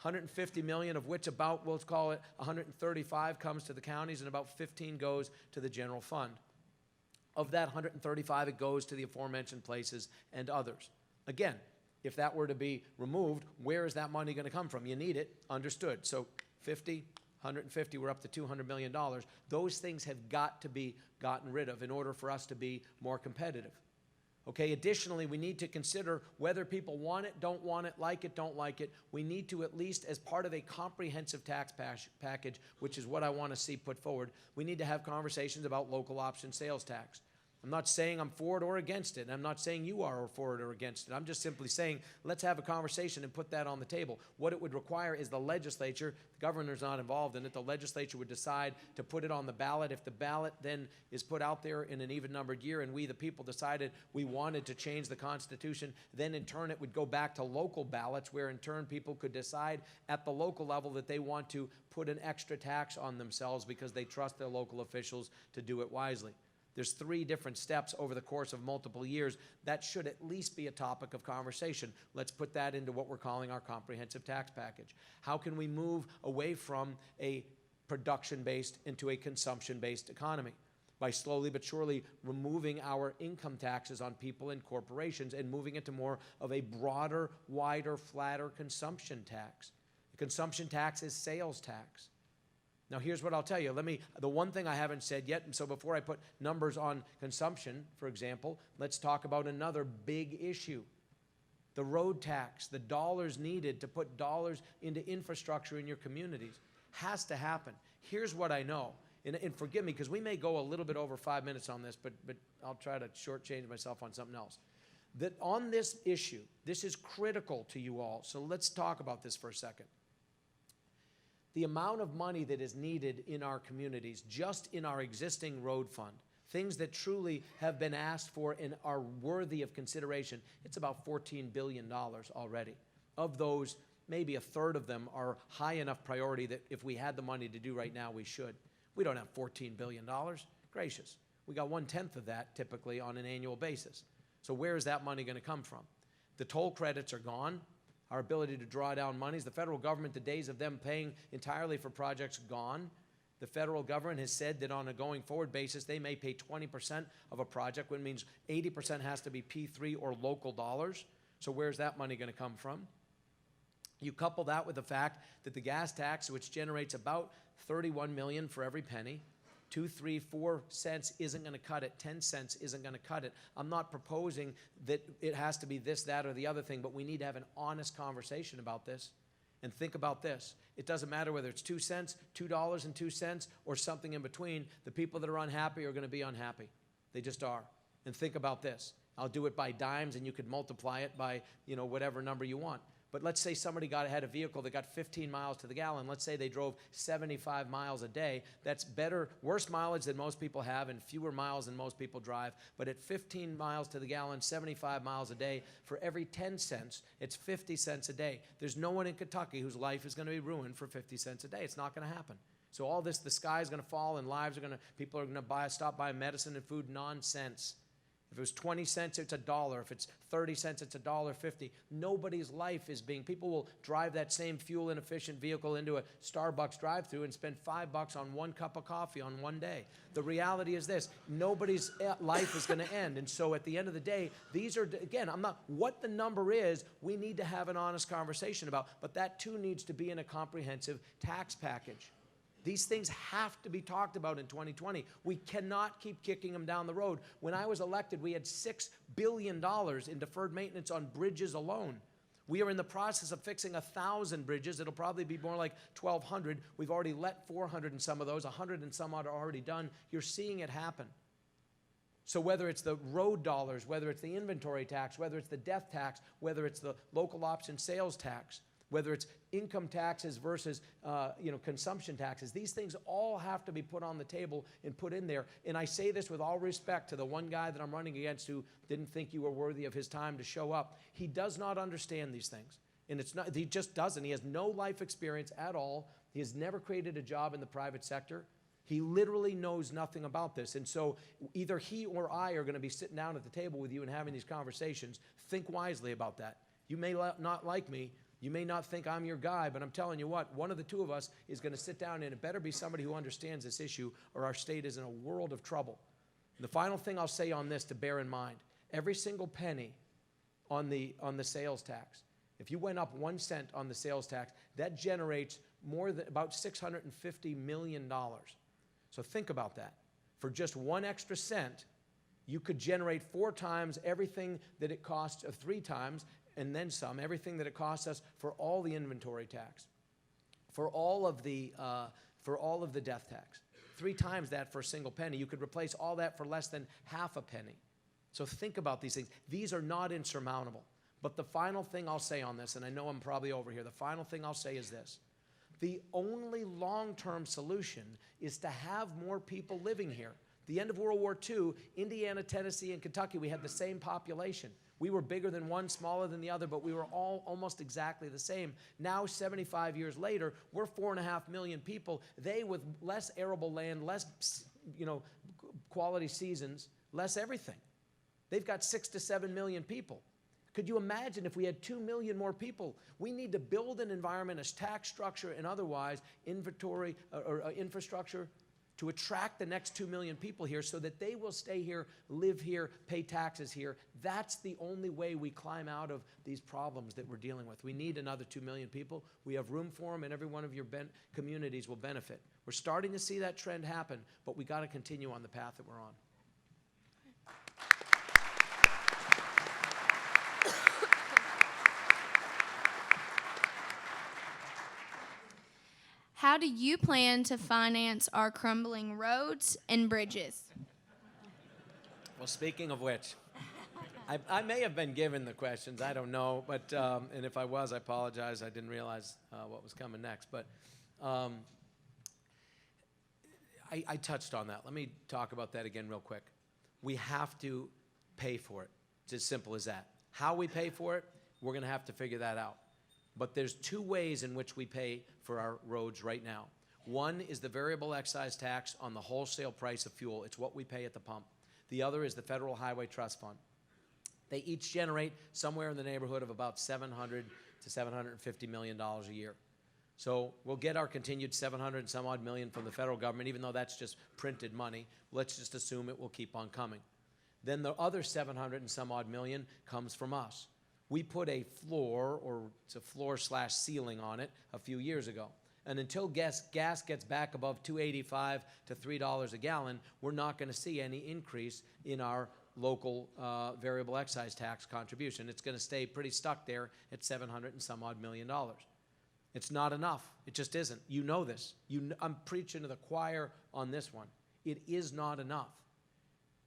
150 million, of which about, we'll call it 135 comes to the counties and about 15 goes to the general fund. Of that 135, it goes to the aforementioned places and others. Again, if that were to be removed, where is that money going to come from? You need it, understood. So 50, 150, we're up to $200 million. Those things have got to be gotten rid of in order for us to be more competitive. Okay, additionally, we need to consider whether people want it, don't like it, don't like it. We need to, at least as part of a comprehensive tax package, which is what I want to see put forward, we need to have conversations about local option sales tax. I'm not saying I'm for it or against it, and I'm not saying you are for it or against it. I'm just simply saying let's have a conversation and put that on the table. What it would require is the legislature, the governor's not involved in it, the legislature would decide to put it on the ballot. If the ballot then is put out there in an even-numbered year and we, the people, decided we wanted to change the Constitution, then in turn it would go back to local ballots where in turn people could decide at the local level that they want to put an extra tax on themselves because they trust their local officials to do it wisely. There's 3 different steps over the course of multiple years. That should at least be a topic of conversation. Let's put that into what we're calling our comprehensive tax package. How can we move away from a production-based into a consumption-based economy? By slowly but surely removing our income taxes on people and corporations and moving it to more of a broader, wider, flatter consumption tax. The consumption tax is sales tax. Now here's what I'll tell you. The one thing I haven't said yet, and so before I put numbers on consumption, for example, let's talk about another big issue. The road tax, the dollars needed to put dollars into infrastructure in your communities has to happen. Here's what I know. And forgive me, because we may go a little bit over 5 minutes on this, but I'll try to shortchange myself on something else. That on this issue, this is critical to you all, so let's talk about this for a second. The amount of money that is needed in our communities, just in our existing road fund, things that truly have been asked for and are worthy of consideration, it's about $14 billion already. Of those, maybe a third of them are high enough priority that if we had the money to do right now, we should. We don't have $14 billion. Gracious. We got 1/10 of that typically on an annual basis. So where is that money going to come from? The toll credits are gone. Our ability to draw down monies. The federal government, the days of them paying entirely for projects, gone. The federal government has said that on a going forward basis, they may pay 20% of a project, which means 80% has to be P3 or local dollars. So where's that money going to come from? You couple that with the fact that the gas tax, which generates about $31 million for every penny, 2, 3, 4 cents isn't going to cut it. 10 cents isn't going to cut it. I'm not proposing that it has to be this, that, or the other thing, but we need to have an honest conversation about this. And think about this. It doesn't matter whether it's 2 cents, $2.02, or something in between. The people that are unhappy are going to be unhappy. They just are. And think about this. I'll do it by dimes, and you could multiply it by, whatever number you want. But let's say somebody had a vehicle that got 15 miles to the gallon. Let's say they drove 75 miles a day. That's worse mileage than most people have and fewer miles than most people drive. But at 15 miles to the gallon, 75 miles a day, for every 10 cents, it's 50 cents a day. There's no one in Kentucky whose life is going to be ruined for 50 cents a day. It's not going to happen. So all this, the sky is going to fall and people are going to stop buying medicine and food, nonsense. If it was 20 cents, it's $1. If it's 30 cents, it's $1.50. Nobody's life people will drive that same fuel inefficient vehicle into a Starbucks drive-thru and spend $5 on 1 cup of coffee on one day. The reality is this, nobody's life is going to end. And so at the end of the day, these are, again, what the number is, we need to have an honest conversation about, but that too needs to be in a comprehensive tax package. These things have to be talked about in 2020. We cannot keep kicking them down the road. When I was elected, we had $6 billion in deferred maintenance on bridges alone. We are in the process of fixing 1,000 bridges. It'll probably be more like 1,200. We've already let 400 in some of those. 100 and some odd are already done. You're seeing it happen. So whether it's the road dollars, whether it's the inventory tax, whether it's the death tax, whether it's the local option sales tax, whether it's income taxes versus consumption taxes, these things all have to be put on the table and put in there. And I say this with all respect to the one guy that I'm running against who didn't think you were worthy of his time to show up. He does not understand these things. And he just doesn't. He has no life experience at all. He has never created a job in the private sector. He literally knows nothing about this. And so either he or I are going to be sitting down at the table with you and having these conversations. Think wisely about that. You may not like me. You may not think I'm your guy, but I'm telling you what, one of the two of us is going to sit down, and it better be somebody who understands this issue, or our state is in a world of trouble. And the final thing I'll say on this to bear in mind, every single penny on the sales tax, if you went up 1 cent on the sales tax, that generates about $650 million. So think about that. For just 1 extra cent, you could generate 4 times everything that it costs, 3 times, and then some, everything that it costs us for all the inventory tax, for all of the death tax. 3 times that for a single penny. You could replace all that for less than half a penny. So think about these things. These are not insurmountable. But the final thing I'll say on this, and I know I'm probably over here, the final thing I'll say is this. The only long-term solution is to have more people living here. The end of World War II, Indiana, Tennessee, and Kentucky, we had the same population. We were bigger than one, smaller than the other, but we were all almost exactly the same. Now, 75 years later, we're 4.5 million people. They, with less arable land, less, quality seasons, less everything. They've got 6 to 7 million people. Could you imagine if we had 2 million more people? We need to build an environment, a tax structure and otherwise, infrastructure to attract the next 2 million people here so that they will stay here, live here, pay taxes here. That's the only way we climb out of these problems that we're dealing with. We need another 2 million people. We have room for them, and every one of your communities will benefit. We're starting to see that trend happen, but we got to continue on the path that we're on.
How do you plan to finance our crumbling roads and bridges?
Well, speaking of which, I may have been given the questions. I don't know. But and if I was, I apologize. I didn't realize what was coming next. But I touched on that. Let me talk about that again real quick. We have to pay for it. It's as simple as that. How we pay for it, we're going to have to figure that out. But there's 2 ways in which we pay for our roads right now. One is the variable excise tax on the wholesale price of fuel. It's what we pay at the pump. The other is the Federal Highway Trust Fund. They each generate somewhere in the neighborhood of about $700 to $750 million a year. So we'll get our continued 700 and some odd million from the federal government, even though that's just printed money. Let's just assume it will keep on coming. Then the other 700 and some odd million comes from us. We put a floor, or it's a floor/ceiling on it a few years ago. And until gas gets back above $2.85 to $3 a gallon, we're not going to see any increase in our local variable excise tax contribution. It's going to stay pretty stuck there at 700 and some odd million dollars. It's not enough. It just isn't. You know this. I'm preaching to the choir on this one. It is not enough.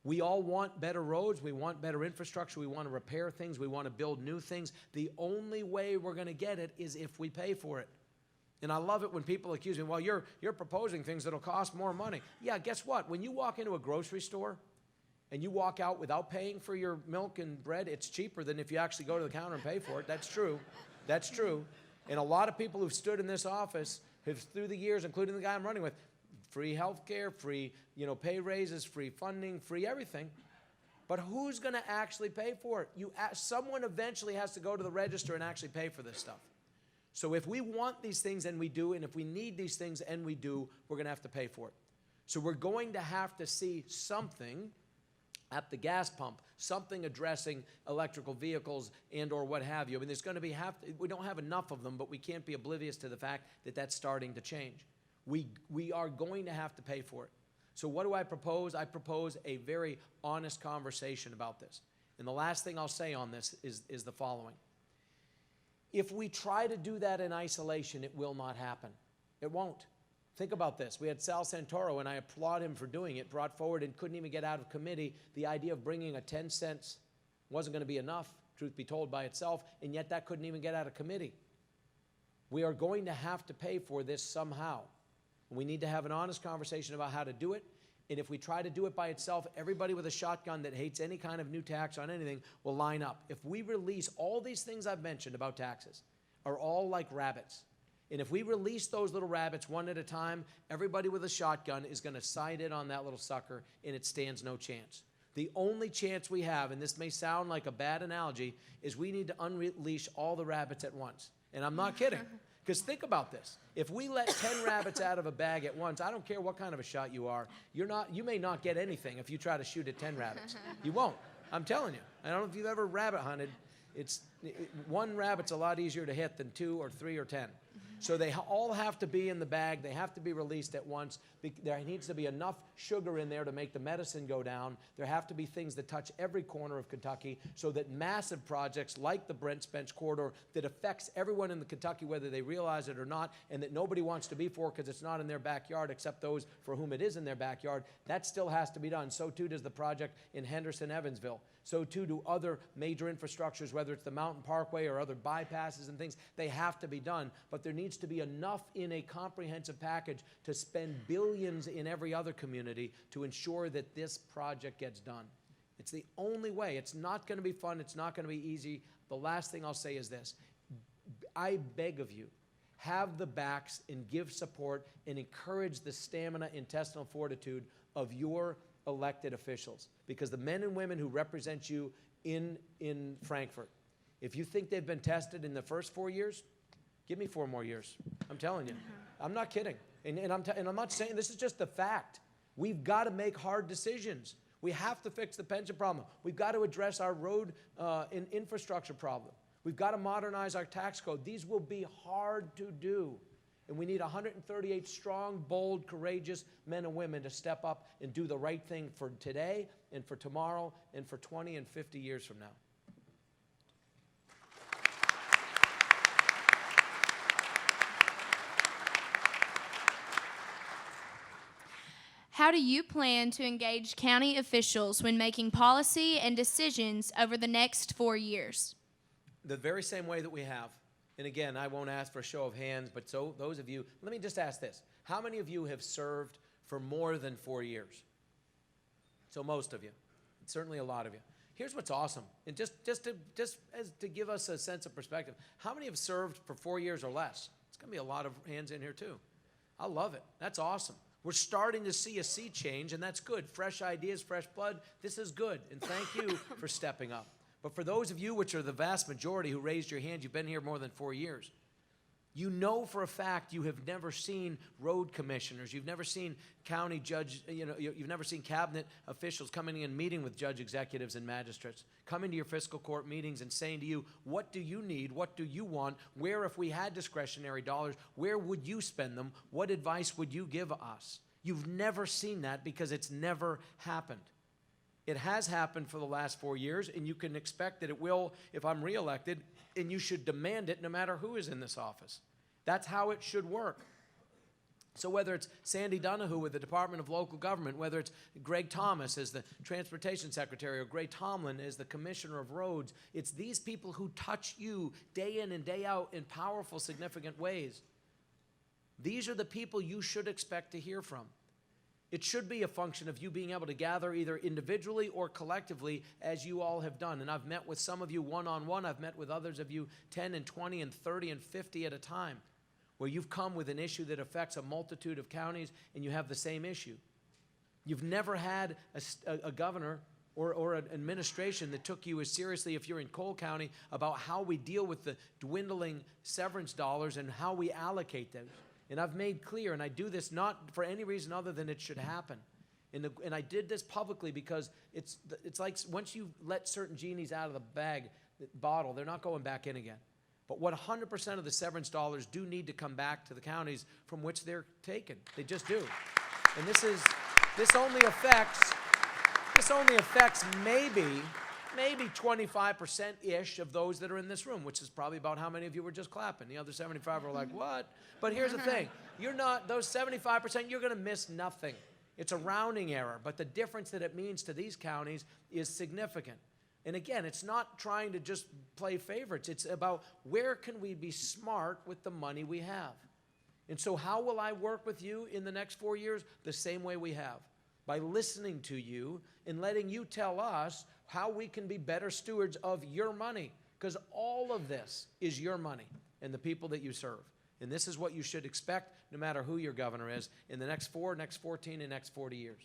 We all want better roads. We want better infrastructure. We want to repair things. We want to build new things. The only way we're going to get it is if we pay for it. And I love it when people accuse me, well, you're proposing things that'll cost more money. Yeah, guess what? When you walk into a grocery store and you walk out without paying for your milk and bread, it's cheaper than if you actually go to the counter and pay for it. That's true. That's true. And a lot of people who've stood in this office have, through the years, including the guy I'm running with, free health care, free pay raises, free funding, free everything. But who's going to actually pay for it? Someone eventually has to go to the register and actually pay for this stuff. So if we want these things, and we do, and if we need these things, and we do, we're going to have to pay for it. So we're going to have to see something at the gas pump, something addressing electrical vehicles and or what have you. I mean, there's going to be we don't have enough of them, but we can't be oblivious to the fact that that's starting to change. We are going to have to pay for it. So what do I propose? I propose a very honest conversation about this. And the last thing I'll say on this is the following. If we try to do that in isolation, it will not happen. It won't. Think about this. We had Sal Santoro, and I applaud him for doing it, brought forward and couldn't even get out of committee the idea of bringing a 10 cents. Wasn't going to be enough, truth be told, by itself, and yet that couldn't even get out of committee. We are going to have to pay for this somehow. We need to have an honest conversation about how to do it. And if we try to do it by itself, everybody with a shotgun that hates any kind of new tax on anything will line up. If we release all these things I've mentioned about taxes are all like rabbits. And if we release those little rabbits one at a time, everybody with a shotgun is going to sight in on that little sucker, and it stands no chance. The only chance we have, and this may sound like a bad analogy, is we need to unleash all the rabbits at once. And I'm not kidding. Because think about this. If we let 10 rabbits out of a bag at once, I don't care what kind of a shot you are, you may not get anything if you try to shoot at 10 rabbits. You won't. I'm telling you. I don't know if you've ever rabbit hunted. One rabbit's a lot easier to hit than 2 or 3 or 10. So they all have to be in the bag. They have to be released at once. There needs to be enough sugar in there to make the medicine go down. There have to be things that touch every corner of Kentucky so that massive projects like the Brent Spence Corridor that affects everyone in the Kentucky, whether they realize it or not, and that nobody wants to be for because it's not in their backyard except those for whom it is in their backyard, that still has to be done. So too does the project in Henderson, Evansville. So too do other major infrastructures, whether it's the Mountain Parkway or other bypasses and things. They have to be done, but there needs to be enough in a comprehensive package to spend billions in every other community to ensure that this project gets done. It's the only way. It's not going to be fun. It's not going to be easy. The last thing I'll say is this. I beg of you, have the backs and give support and encourage the stamina, intestinal fortitude of your elected officials, because the men and women who represent you in Frankfurt, if you think they've been tested in the first 4 years, give me 4 more years. I'm telling you. I'm not kidding. And I'm not saying, this is just the fact. We've got to make hard decisions. We have to fix the pension problem. We've got to address our road and infrastructure problem. We've got to modernize our tax code. These will be hard to do. And we need 138 strong, bold, courageous men and women to step up and do the right thing for today and for tomorrow and for 20 and 50 years from now.
How do you plan to engage county officials when making policy and decisions over the next 4 years?
The very same way that we have. And again, I won't ask for a show of hands, but so those of you, let me just ask this. How many of you have served for more than 4 years? So most of you. Certainly a lot of you. Here's what's awesome. And just to give us a sense of perspective, how many have served for 4 years or less? It's going to be a lot of hands in here too. I love it. That's awesome. We're starting to see a sea change, and that's good. Fresh ideas, fresh blood. This is good, and thank you for stepping up. But for those of you, which are the vast majority who raised your hand, you've been here more than 4 years. You know for a fact you have never seen road commissioners. You've never seen county judge, you've never seen cabinet officials coming in and meeting with judge executives and magistrates, coming to your fiscal court meetings and saying to you, what do you need? What do you want? Where, if we had discretionary dollars, where would you spend them? What advice would you give us? You've never seen that because it's never happened. It has happened for the last 4 years, and you can expect that it will if I'm reelected, and you should demand it no matter who is in this office. That's how it should work. So whether it's Sandy Donahue with the Department of Local Government, whether it's Greg Thomas as the Transportation Secretary, or Gray Tomlin as the Commissioner of Roads, it's these people who touch you day in and day out in powerful, significant ways. These are the people you should expect to hear from. It should be a function of you being able to gather either individually or collectively, as you all have done. And I've met with some of you one-on-one. I've met with others of you 10 and 20 and 30 and 50 at a time, where you've come with an issue that affects a multitude of counties and you have the same issue. You've never had a governor or an administration that took you as seriously, if you're in Cole County, about how we deal with the dwindling severance dollars and how we allocate those. And I've made clear, and I do this not for any reason other than it should happen. And I did this publicly because it's like once you let certain genies out of the bottle, they're not going back in again. But 100% of the severance dollars do need to come back to the counties from which they're taken. They just do. And this only affects maybe 25%-ish of those that are in this room, which is probably about how many of you were just clapping. The other 75 were like, what? But here's the thing. Those 75%, you're going to miss nothing. It's a rounding error, but the difference that it means to these counties is significant. And again, it's not trying to just play favorites. It's about where can we be smart with the money we have. And so how will I work with you in the next 4 years? The same way we have, by listening to you and letting you tell us how we can be better stewards of your money, because all of this is your money and the people that you serve. And this is what you should expect no matter who your governor is in the next 4, next 14, and next 40 years.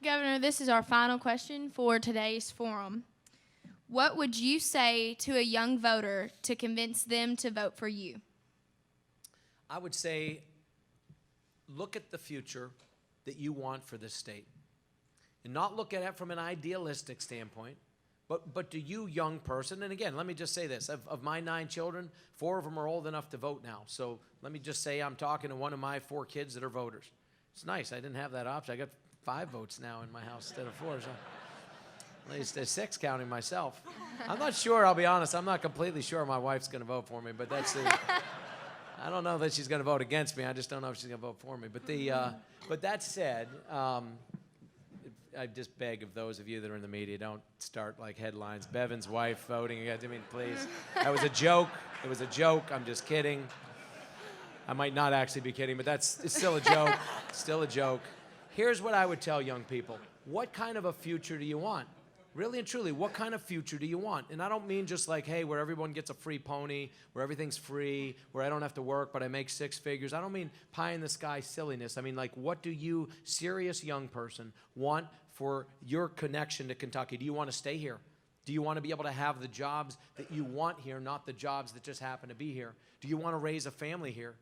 Governor, this is our final question for today's forum. What would you say to a young voter to convince them to vote for you?
I would say, look at the future that you want for this state. And not look at it from an idealistic standpoint, but to you, young person, and again, let me just say this. Of my 9 children, 4 of them are old enough to vote now. So let me just say I'm talking to one of my 4 kids that are voters. It's nice. I didn't have that option. I got 5 votes now in my house instead of 4. So at least there's 6 counting myself. I'm not sure, I'll be honest. I'm not completely sure my wife's going to vote for me, but that's the... I don't know that she's going to vote against me. I just don't know if she's going to vote for me. But that said, I just beg of those of you that are in the media, don't start like headlines. Bevin's wife voting against. I mean, please. That was a joke. It was a joke. I'm just kidding. I might not actually be kidding, but it's still a joke. Still a joke. Here's what I would tell young people. What kind of a future do you want? Really and truly, what kind of future do you want? And I don't mean just like, hey, where everyone gets a free pony, where everything's free, where I don't have to work, but I make six figures. I don't mean pie in the sky silliness. I mean, like, what do you, serious young person, want for your connection to Kentucky? Do you want to stay here? Do you want to be able to have the jobs that you want here, not the jobs that just happen to be here? Do you want to raise a family here?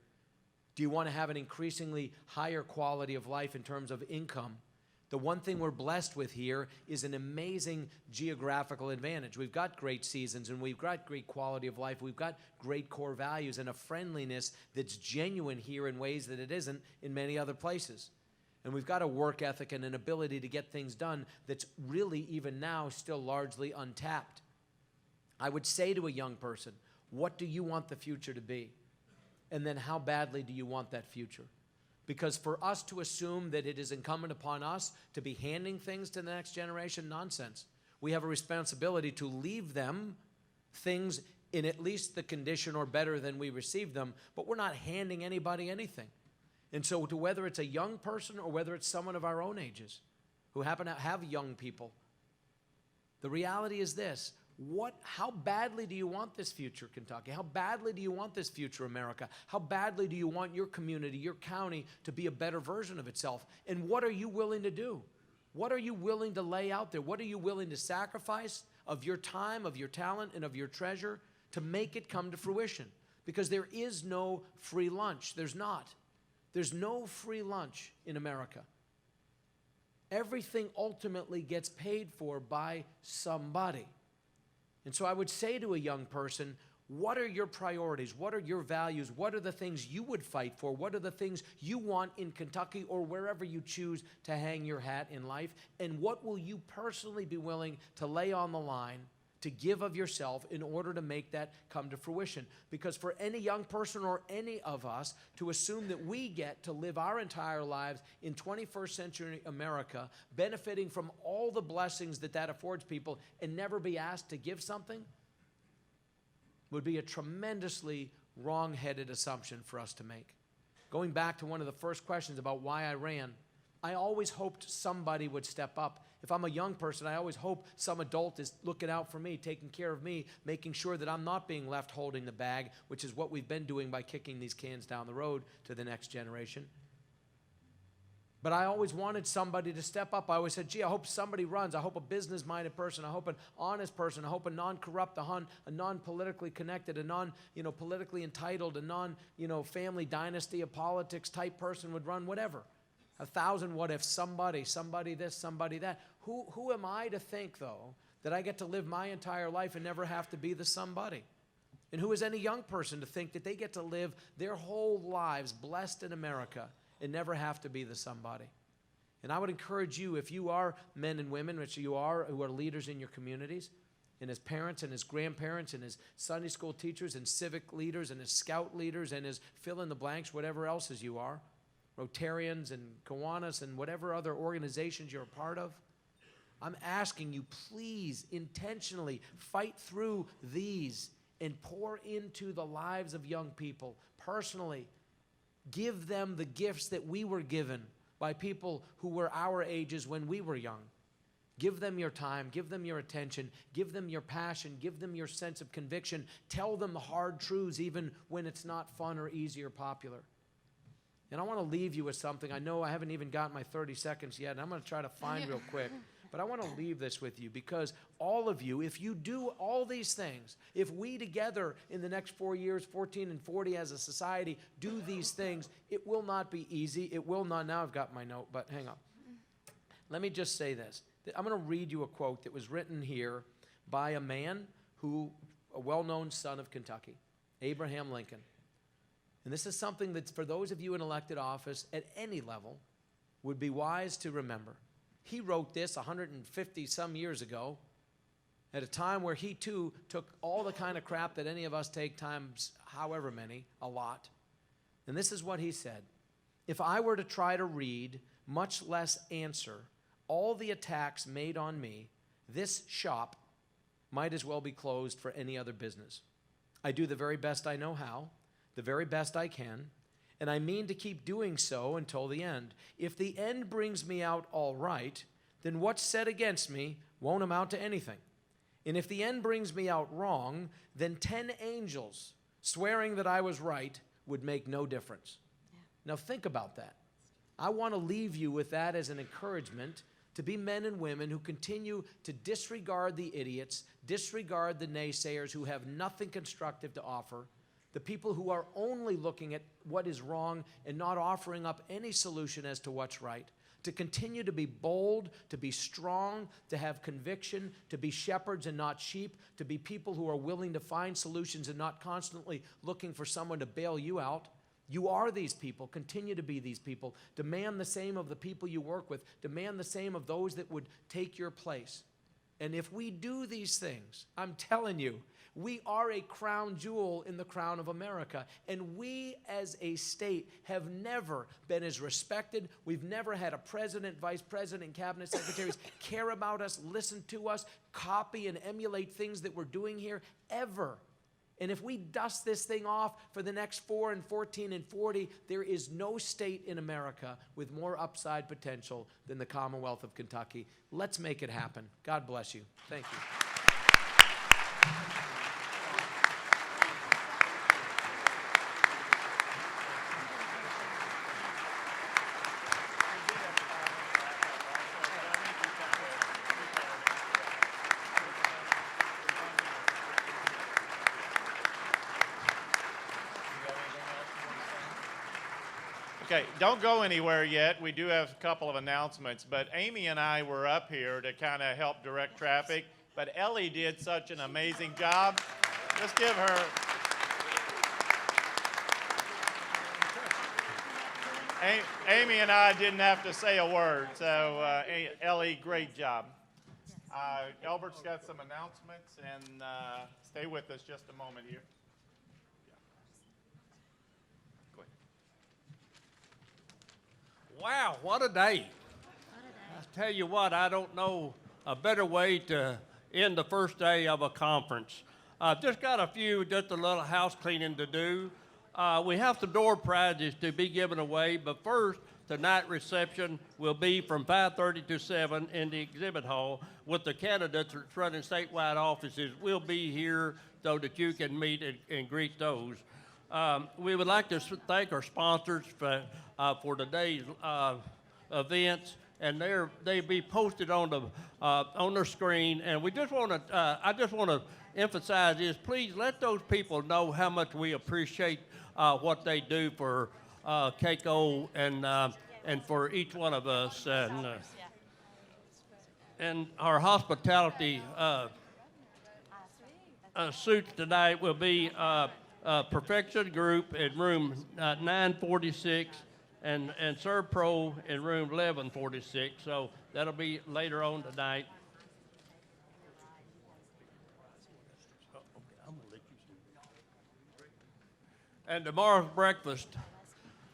Do you want to have an increasingly higher quality of life in terms of income? The one thing we're blessed with here is an amazing geographical advantage. We've got great seasons, and we've got great quality of life. We've got great core values and a friendliness that's genuine here in ways that it isn't in many other places. And we've got a work ethic and an ability to get things done that's really, even now, still largely untapped. I would say to a young person, what do you want the future to be? And then how badly do you want that future? Because for us to assume that it is incumbent upon us to be handing things to the next generation, nonsense. We have a responsibility to leave them things in at least the condition or better than we received them, but we're not handing anybody anything. And so to whether it's a young person or whether it's someone of our own ages who happen to have young people, the reality is this. How badly do you want this future, Kentucky? How badly do you want this future, America? How badly do you want your community, your county, to be a better version of itself? And what are you willing to do? What are you willing to lay out there? What are you willing to sacrifice of your time, of your talent, and of your treasure to make it come to fruition? Because there is no free lunch. There's not. There's no free lunch in America. Everything ultimately gets paid for by somebody. And so I would say to a young person, what are your priorities? What are your values? What are the things you would fight for? What are the things you want in Kentucky or wherever you choose to hang your hat in life? And what will you personally be willing to lay on the line, to give of yourself in order to make that come to fruition? Because for any young person or any of us to assume that we get to live our entire lives in 21st century America, benefiting from all the blessings that that affords people and never be asked to give something, would be a tremendously wrong-headed assumption for us to make. Going back to one of the first questions about why I ran, I always hoped somebody would step up. If I'm a young person, I always hope some adult is looking out for me, taking care of me, making sure that I'm not being left holding the bag, which is what we've been doing by kicking these cans down the road to the next generation. But I always wanted somebody to step up. I always said, gee, I hope somebody runs. I hope a business-minded person. I hope an honest person. I hope a non-corrupt, a non-politically connected, a non-politically entitled, a non-family dynasty of politics type person would run, whatever. 1,000 what if, somebody this, somebody that. Who am I to think, though, that I get to live my entire life and never have to be the somebody? And who is any young person to think that they get to live their whole lives blessed in America and never have to be the somebody? And I would encourage you, if you are men and women, which you are, who are leaders in your communities, and as parents and as grandparents and as Sunday school teachers and civic leaders and as scout leaders and as fill in the blanks, whatever else as you are, Rotarians and Kiwanis and whatever other organizations you're a part of, I'm asking you, please intentionally fight through these and pour into the lives of young people personally. Give them the gifts that we were given by people who were our ages when we were young. Give them your time, give them your attention, give them your passion, give them your sense of conviction. Tell them the hard truths even when it's not fun or easy or popular. And I want to leave you with something. I know I haven't even got my 30 seconds yet, and I'm going to try to find real quick. But I want to leave this with you because all of you, if you do all these things, if we together in the next 4 years, 14 and 40 as a society, do these things, it will not be easy. It will not. Now I've got my note, but hang on. Let me just say this. I'm going to read you a quote that was written here by a man a well-known son of Kentucky, Abraham Lincoln. And this is something that for those of you in elected office at any level would be wise to remember. He wrote this 150 some years ago at a time where he too took all the kind of crap that any of us take times however many, a lot. And this is what he said. If I were to try to read, much less answer, all the attacks made on me, this shop might as well be closed for any other business. I do the very best I know how, the very best I can, and I mean to keep doing so until the end. If the end brings me out all right, then what's said against me won't amount to anything. And if the end brings me out wrong, then 10 angels swearing that I was right would make no difference. Yeah. Now think about that. I want to leave you with that as an encouragement to be men and women who continue to disregard the idiots, disregard the naysayers who have nothing constructive to offer, the people who are only looking at what is wrong and not offering up any solution as to what's right, to continue to be bold, to be strong, to have conviction, to be shepherds and not sheep, to be people who are willing to find solutions and not constantly looking for someone to bail you out. You are these people. Continue to be these people. Demand the same of the people you work with. Demand the same of those that would take your place. And if we do these things, I'm telling you, we are a crown jewel in the crown of America. And we as a state have never been as respected. We've never had a president, vice president, cabinet secretaries care about us, listen to us, copy and emulate things that we're doing here, ever. And if we dust this thing off for the next 4 and 14 and 40, there is no state in America with more upside potential than the Commonwealth of Kentucky. Let's make it happen. God bless you. Thank you.
Okay, don't go anywhere yet. We do have a couple of announcements, but Amy and I were up here to kind of help direct traffic, but Ellie did such an amazing job. Let's give her. Amy and I didn't have to say a word, so Ellie, great job. Albert's got some announcements, and stay with us just a moment here.
Wow, what a day. I tell you what, I don't know a better way to end the first day of a conference. Just got just a little house cleaning to do. We have some door prizes to be given away, but first, the night reception will be from 5:30 to 7 in the exhibit hall with the candidates that's running statewide offices. We'll be here so that you can meet and greet those. We would like to thank our sponsors for today's events, and they'll be posted on the screen. And we just want to, I just want to emphasize this: please let those people know how much we appreciate what they do for KACo and for each one of us. And our hospitality suits tonight will be. Perfection Group in room 946 and Serve Pro in room 1146. So that'll be later on tonight. And tomorrow's breakfast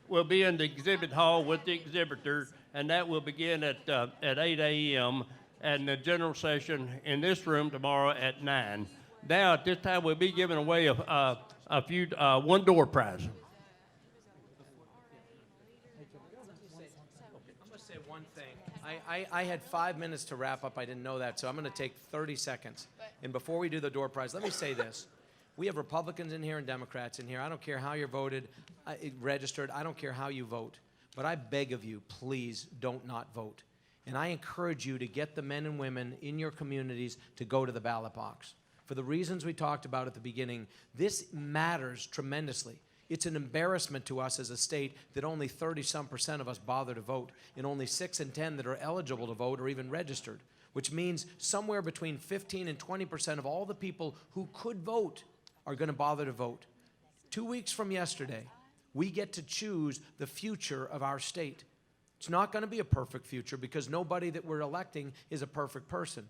will be in the exhibit hall with the exhibitor, and that will begin at 8 a.m. and the general session in this room tomorrow at 9. Now at this time we'll be giving away one door prize.
I'm going to say one thing. I had 5 minutes to wrap up. I didn't know that, so I'm going to take 30 seconds. And before we do the door prize, let me say this. We have Republicans in here and Democrats in here. I don't care how you're voted, registered. I don't care how you vote. But I beg of you, please don't not vote. And I encourage you to get the men and women in your communities to go to the ballot box. For the reasons we talked about at the beginning, this matters tremendously. It's an embarrassment to us as a state that only 30-some% of us bother to vote, and only 6 in 10 that are eligible to vote or even registered, which means somewhere between 15 and 20% of all the people who could vote are going to bother to vote. 2 weeks from yesterday, we get to choose the future of our state. It's not going to be a perfect future because nobody that we're electing is a perfect person.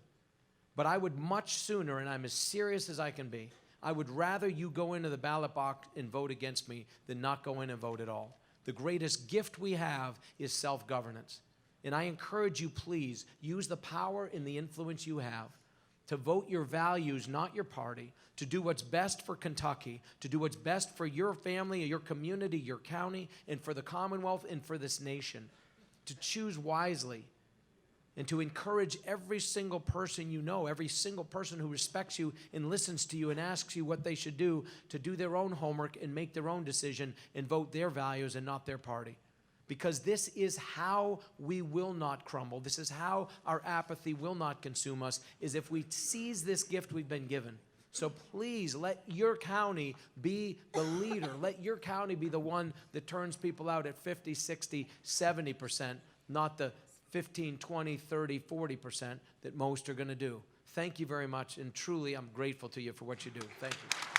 But I would much sooner, and I'm as serious as I can be, I would rather you go into the ballot box and vote against me than not go in and vote at all. The greatest gift we have is self-governance. And I encourage you, please, use the power and the influence you have to vote your values, not your party, to do what's best for Kentucky, to do what's best for your family, your community, your county, and for the Commonwealth and for this nation. To choose wisely. and to encourage every single person you know, every single person who respects you and listens to you and asks you what they should do, to do their own homework and make their own decision and vote their values and not their party. Because this is how we will not crumble. This is how our apathy will not consume us, is if we seize this gift we've been given. So please let your county be the leader. Let your county be the one that turns people out at 50, 60, 70%, not the 15, 20, 30, 40% that most are going to do. Thank you very much, and truly I'm grateful to you for what you do. Thank you.